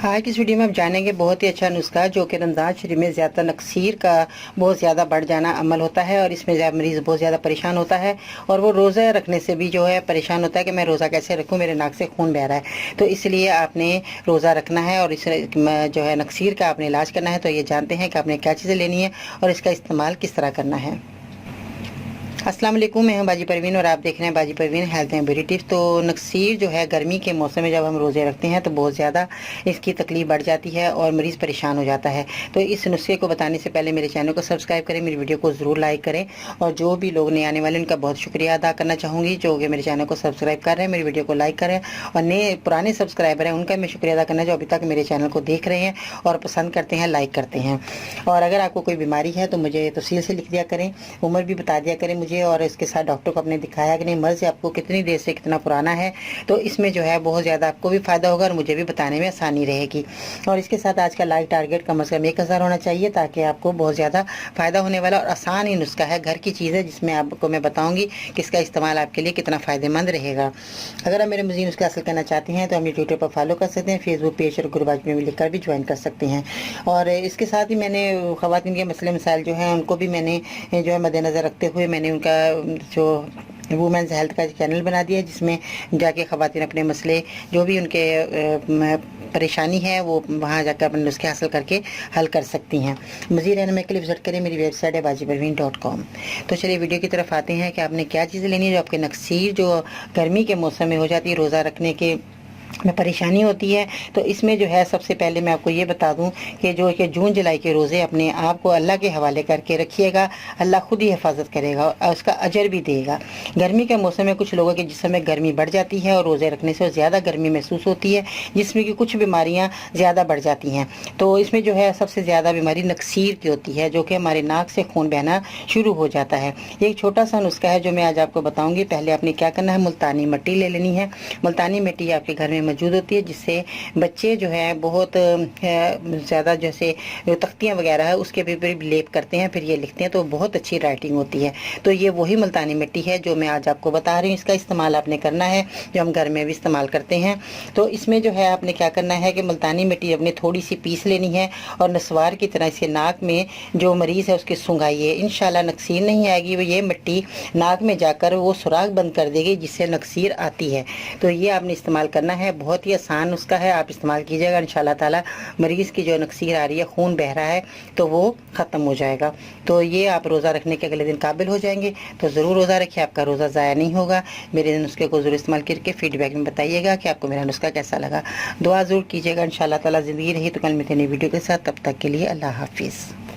آج کی اس ویڈیو میں آپ جانیں گے بہت ہی اچھا نسخہ جو کہ رمضان شریف میں زیادہ نقصیر کا بہت زیادہ بڑھ جانا عمل ہوتا ہے، اور اس میں مریض بہت زیادہ پریشان ہوتا ہے، اور وہ روزہ رکھنے سے بھی جو ہے پریشان ہوتا ہے کہ میں روزہ کیسے رکھوں، میرے ناک سے خون بہ رہا ہے۔ تو اس لیے آپ نے روزہ رکھنا ہے اور اس جو ہے نقصیر کا آپ نے علاج کرنا ہے۔ تو یہ جانتے ہیں کہ آپ نے کیا چیزیں لینی ہے اور اس کا استعمال کس طرح کرنا ہے۔ السلام علیکم، میں ہوں باجی پروین اور آپ دیکھ رہے ہیں باجی Parveen health and beauty tips. تو نقصیر جو ہے گرمی کے موسم میں جب ہم روزے رکھتے ہیں تو بہت زیادہ اس کی تکلیف بڑھ جاتی ہے اور مریض پریشان ہو جاتا ہے۔ تو اس نسخے کو بتانے سے پہلے میرے چینل کو سبسکرائب کریں، میری ویڈیو کو ضرور لائک کریں، اور جو بھی لوگ نئے آنے والے ان کا بہت شکریہ ادا کرنا چاہوں گی جو کہ میرے چینل کو سبسکرائب کر رہے ہیں، میری ویڈیو کو لائک کریں، اور پرانے سبسکرائبر ہیں ان کا میں شکریہ ادا کرنا جو ابھی تک میرے چینل کو دیکھ رہے ہیں اور پسند کرتے ہیں، لائک کرتے ہیں۔ اور اگر آپ کو کوئی بیماری ہے تو مجھے تفصیل سے لکھ دیا کریں، عمر بھی بتا دیا کریں مجھے، اور اس کے ساتھ ڈاکٹر کو آپ نے دکھایا کہ نہیں، مرض آپ کو کتنی دیر سے کتنا پرانا ہے، تو اس میں جو ہے بہت زیادہ آپ کو بھی فائدہ ہوگا اور مجھے بھی بتانے میں آسانی رہے گی۔ اور اس کے ساتھ آج کا لائک ٹارگٹ کم از کم 1000 ہونا چاہیے تاکہ آپ کو بہت زیادہ فائدہ ہونے والا اور آسان ہی نسخہ ہے، گھر کی چیز ہے جس میں آپ کو میں بتاؤں گی کہ اس کا استعمال آپ کے لیے کتنا فائدہ مند رہے گا۔ اگر آپ میرے مزید نسخہ حاصل کرنا چاہتے ہیں تو ہم یہ ٹویٹر پر فالو کر سکتے ہیں، فیس بک پیج اور گروپ میں لکھ کر بھی جوائن کر سکتے ہیں۔ اور اس کے ساتھ ہی میں نے خواتین کے مسئلے مسائل جو ہیں ان کو بھی میں نے جو ہے مد نظر رکھتے ہوئے میں نے ان کا جو وومنز ہیلتھ کا چینل بنا دیا ہے، جس میں جا کے خواتین اپنے مسئلے جو بھی ان کے پریشانی ہے وہ وہاں جا کر اپنے نسخے حاصل کر کے حل کر سکتی ہیں۔ مزید رہنمائی کے لیے وزٹ کریں، میری ویب سائٹ ہے bajiparveen.com۔ تو چلیے ویڈیو کی طرف آتے ہیں کہ آپ نے کیا چیزیں لینی ہے جو آپ کے نقصیر جو گرمی کے موسم میں ہو جاتی ہے، روزہ رکھنے کے میں پریشانی ہوتی ہے۔ تو اس میں جو ہے سب سے پہلے میں آپ کو یہ بتا دوں کہ جو کہ جون جولائی کے روزے اپنے آپ کو اللہ کے حوالے کر کے رکھیے گا، اللہ خود ہی حفاظت کرے گا اور اس کا اجر بھی دے گا۔ گرمی کے موسم میں کچھ لوگوں کے جسم میں گرمی بڑھ جاتی ہے اور روزے رکھنے سے زیادہ گرمی محسوس ہوتی ہے، جس میں کہ کچھ بیماریاں زیادہ بڑھ جاتی ہیں۔ تو اس میں جو ہے سب سے زیادہ بیماری نقصیر کی ہوتی ہے، جو کہ ہمارے ناک سے خون بہنا شروع ہو جاتا ہے۔ یہ ایک چھوٹا سا نسخہ ہے جو میں آج آپ کو بتاؤں گی۔ پہلے آپ نے کیا کرنا ہے، ملتانی مٹی لے لینی ہے۔ ملتانی مٹی آپ کے گھر میں موجود ہوتی ہے، جس سے بچے جو ہے بہت زیادہ جیسے تختیاں وغیرہ ہے اس کے بھی لیپ کرتے ہیں، پھر یہ لکھتے ہیں تو بہت اچھی رائٹنگ ہوتی ہے۔ تو یہ وہی ملتانی مٹی ہے جو میں آج آپ کو بتا رہی ہوں، اس کا استعمال آپ نے کرنا ہے جو ہم گھر میں بھی استعمال کرتے ہیں۔ تو اس میں جو ہے آپ نے کیا کرنا ہے کہ ملتانی مٹی اپنے تھوڑی سی پیس لینی ہے اور نسوار کی طرح اسے ناک میں جو مریض ہے اس کے سنگھائیے، انشاءاللہ نقصیر نہیں آئے گی، وہ یہ مٹی ناک میں جا کر وہ سوراخ بند کر دے گی جس سے نقصیر آتی ہے۔ تو یہ آپ نے استعمال کرنا ہے، بہت ہی آسان نسخہ ہے، آپ استعمال کیجیے گا، انشاءاللہ تعالی مریض کی جو نقصیر آ رہی ہے، خون بہ رہا ہے، تو وہ ختم ہو جائے گا۔ تو یہ آپ روزہ رکھنے کے اگلے دن قابل ہو جائیں گے۔ تو ضرور روزہ رکھیے، آپ کا روزہ ضائع نہیں ہوگا۔ میرے نسخے کو ضرور استعمال کر کے فیڈ بیک میں بتائیے گا کہ آپ کو میرا نسخہ کیسا لگا۔ دعا ضرور کیجیے گا، انشاءاللہ تعالی زندگی رہی تو کل ملتے ہیں نئی ویڈیو کے ساتھ، تب تک کے لیے اللہ حافظ۔